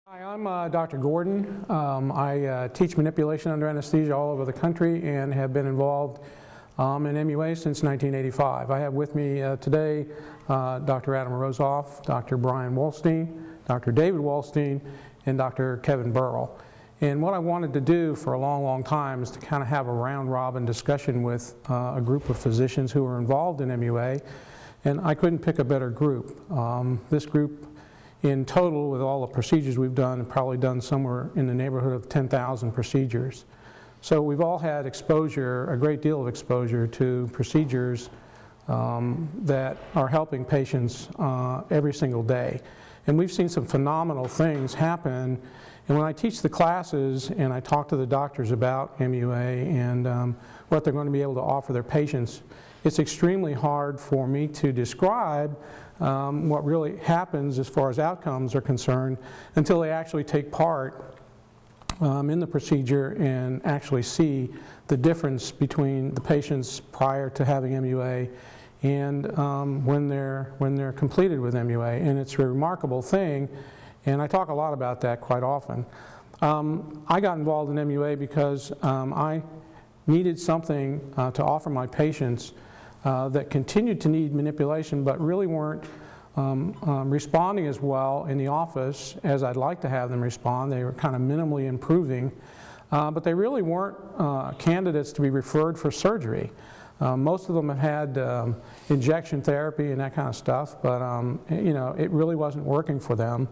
Hi, I'm Dr. Gordon. I teach manipulation under anesthesia all over the country and have been involved in MUA since 1985. I have with me today Dr. Adam Rosoff, Dr. Brian Wolstein, Dr. David Wolstein, and Dr. Kevin Burrell. And what I wanted to do for a long time is to kind of have a round-robin discussion with a group of physicians who are involved in MUA, and I couldn't pick a better group. This group in total, with all the procedures we've done, probably done somewhere in the neighborhood of 10,000 procedures. So we've all had exposure, a great deal of exposure to procedures that are helping patients every single day. And we've seen some phenomenal things happen. And when I teach the classes and I talk to the doctors about MUA and what they're going to be able to offer their patients, it's extremely hard for me to describe what really happens as far as outcomes are concerned until they actually take part in the procedure and actually see the difference between the patients prior to having MUA and when they're completed with MUA. And it's a remarkable thing, and I talk a lot about that quite often. I got involved in MUA because I needed something to offer my patients that continued to need manipulation but really weren't responding as well in the office as I'd like to have them respond. They were kind of minimally improving, but they really weren't candidates to be referred for surgery. Most of them have had injection therapy and that kind of stuff, but you know, it really wasn't working for them.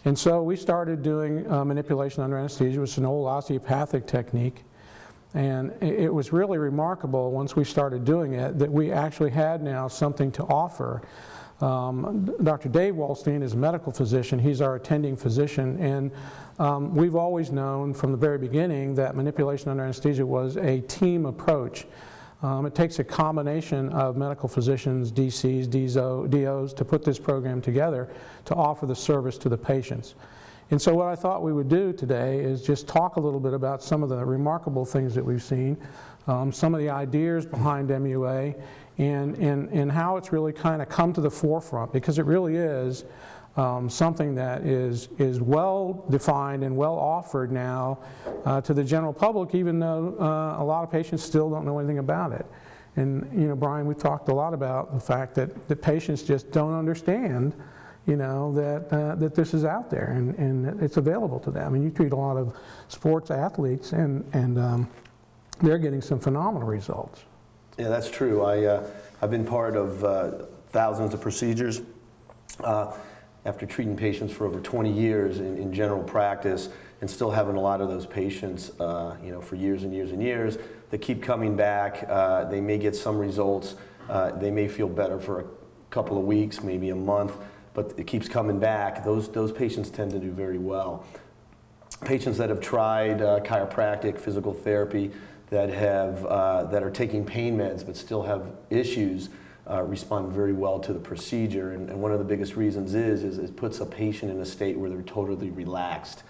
And so we started doing manipulation under anesthesia, which is an old osteopathic technique. And it was really remarkable once we started doing it that we actually had now something to offer. Dr. Dave Wolstein is a medical physician. He's our attending physician, and we've always known from the very beginning that manipulation under anesthesia was a team approach. It takes a combination of medical physicians, DCs, DOs to put this program together to offer the service to the patients. And so what I thought we would do today is just talk a little bit about some of the remarkable things that we've seen, some of the ideas behind MUA, and how it's really kind of come to the forefront, because it really is something that is well defined and well offered now to the general public, even though a lot of patients still don't know anything about it. And you know, Brian, we've talked a lot about the fact that the patients just don't understand, you know, that this is out there and that it's available to them. And you treat a lot of sports athletes, and they're getting some phenomenal results. Yeah, that's true. I've been part of thousands of procedures after treating patients for over 20 years in general practice, and still having a lot of those patients, you know, for years and years and years that keep coming back. They may get some results. They may feel better for a couple of weeks, maybe a month, but it keeps coming back. Those patients tend to do very well. Patients that have tried chiropractic, physical therapy, that are taking pain meds but still have issues respond very well to the procedure. And one of the biggest reasons is it puts a patient in a state where they're totally relaxed.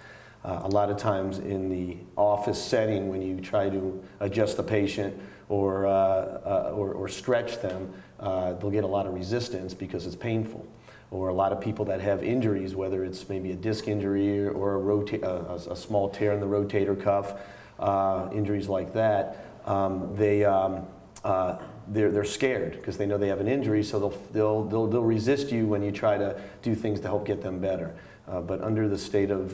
A lot of times in the office setting, when you try to adjust the patient or stretch them, they'll get a lot of resistance because it's painful. Or a lot of people that have injuries, whether it's maybe a disc injury or a small tear in the rotator cuff, injuries like that, they're scared because they know they have an injury, so they'll resist you when you try to do things to help get them better. But under the state of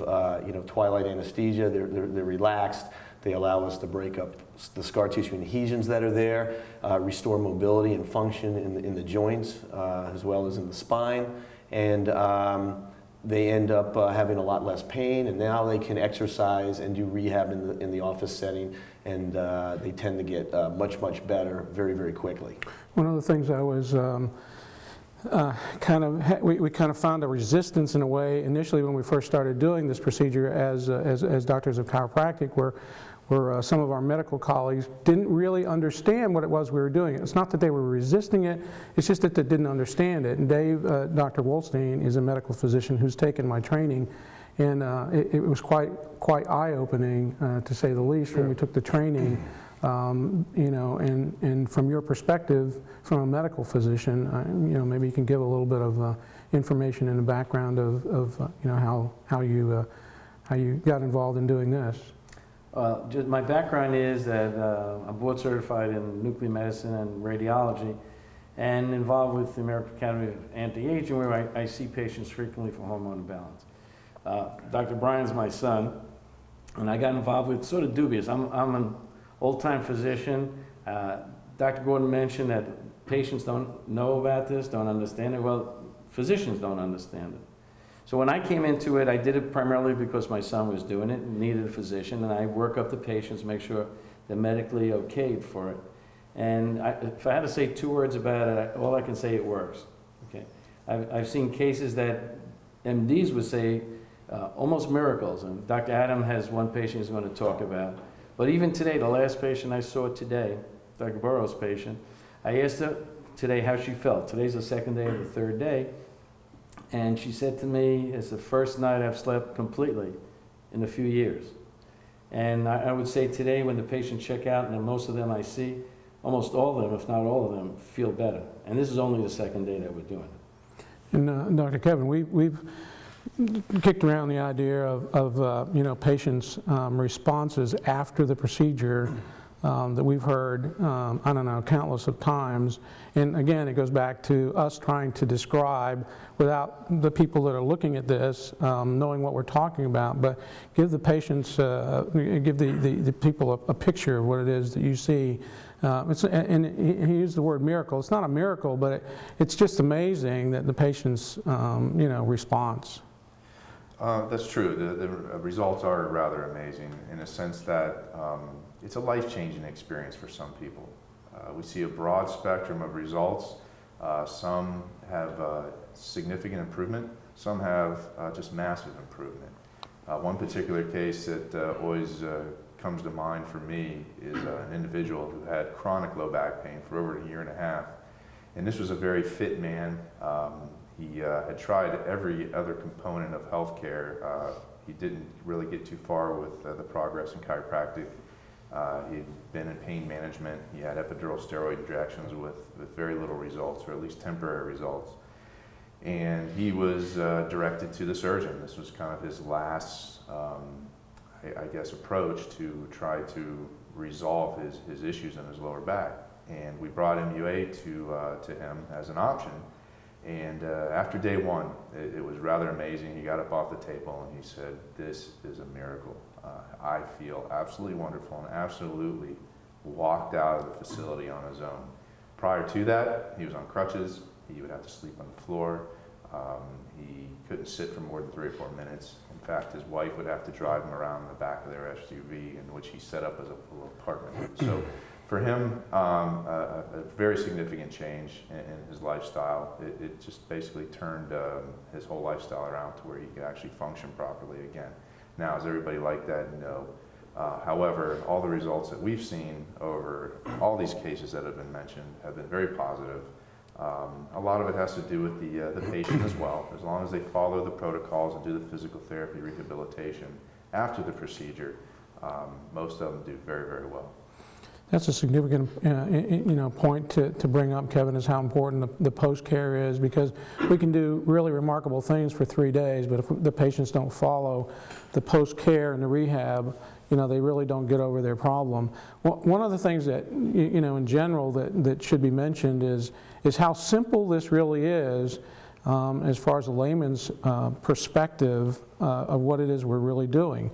you know, twilight anesthesia, they're relaxed. They allow us to break up the scar tissue adhesions that are there, restore mobility and function in the joints as well as in the spine, and they end up having a lot less pain, and now they can exercise and do rehab in the office setting, and they tend to get much better very quickly. One of the things I was we kind of found a resistance in a way initially when we first started doing this procedure as doctors of chiropractic, where some of our medical colleagues didn't really understand what it was we were doing. It's not that they were resisting it, it's just that they didn't understand it. And Dave, Dr. Wolstein, is a medical physician who's taken my training, and it was quite eye-opening, to say the least, when we took the training. You know, and from your perspective, from a medical physician, you know, maybe you can give a little bit of information in the background of you know, how you how you got involved in doing this. Just my background is that I'm board certified in nuclear medicine and radiology, and involved with the American Academy of Anti-Aging, where I see patients frequently for hormone imbalance. Dr. Bryan's my son, and I got involved with sort of dubious. I'm an old-time physician. Dr. Gordon mentioned that patients don't know about this, don't understand it. Well, physicians don't understand it. So when I came into it, I did it primarily because my son was doing it and needed a physician, and I work up the patients, make sure they're medically okayed for it. And if I had to say 2 words about it, all I can say, it works. Okay, I've seen cases that MDs would say almost miracles, and Dr. Adam has one patient he's going to talk about. But even today, the last patient I saw today, Dr. Burroughs' patient, I asked her today how she felt. Today's the 2nd day of the 3rd day. And she said to me, it's the first night I've slept completely in a few years. And I would say today when the patients check out, and most of them I see, almost all of them, if not all of them, feel better. And this is only the 2nd day that we're doing it. And Dr. Kevin, we've kicked around the idea of you know, patients' responses after the procedure that we've heard, I don't know, countless of times. And again, it goes back to us trying to describe, without the people that are looking at this knowing what we're talking about, but give the patients, give the people a picture of what it is that you see. And he used the word miracle. It's not a miracle, but it's just amazing that the patient's you know, response. That's true. The results are rather amazing in a sense that it's a life-changing experience for some people. We see a broad spectrum of results. Some have significant improvement. Some have just massive improvement. One particular case that always comes to mind for me is an individual who had chronic low back pain for over 1.5 years. And this was a very fit man. He had tried every other component of healthcare. He didn't really get too far with the progress in chiropractic. He'd been in pain management. He had epidural steroid injections with very little results, or at least temporary results. And he was directed to the surgeon. This was kind of his last, I guess, approach to try to resolve his issues in his lower back. And we brought MUA to him as an option. And after day 1, it was rather amazing. He got up off the table and he said, "This is a miracle. I feel absolutely wonderful," and absolutely walked out of the facility on his own. Prior to that, he was on crutches. He would have to sleep on the floor. He couldn't sit for more than 3 or 4 minutes. In fact, his wife would have to drive him around in the back of their SUV, in which he set up as a little apartment. So for him, a very significant change in his lifestyle. It just basically turned his whole lifestyle around to where he could actually function properly again. Now, is everybody like that? No. However, all the results that we've seen over all these cases that have been mentioned have been very positive. A lot of it has to do with the patient as well. As long as they follow the protocols and do the physical therapy rehabilitation after the procedure, most of them do very, very well. That's a significant you know, point to bring up, Kevin, is how important the post-care is, because we can do really remarkable things for 3 days, but if the patients don't follow the post-care and the rehab, you know, they really don't get over their problem. One of the things that, you know, in general that should be mentioned is how simple this really is as far as a layman's perspective of what it is we're really doing.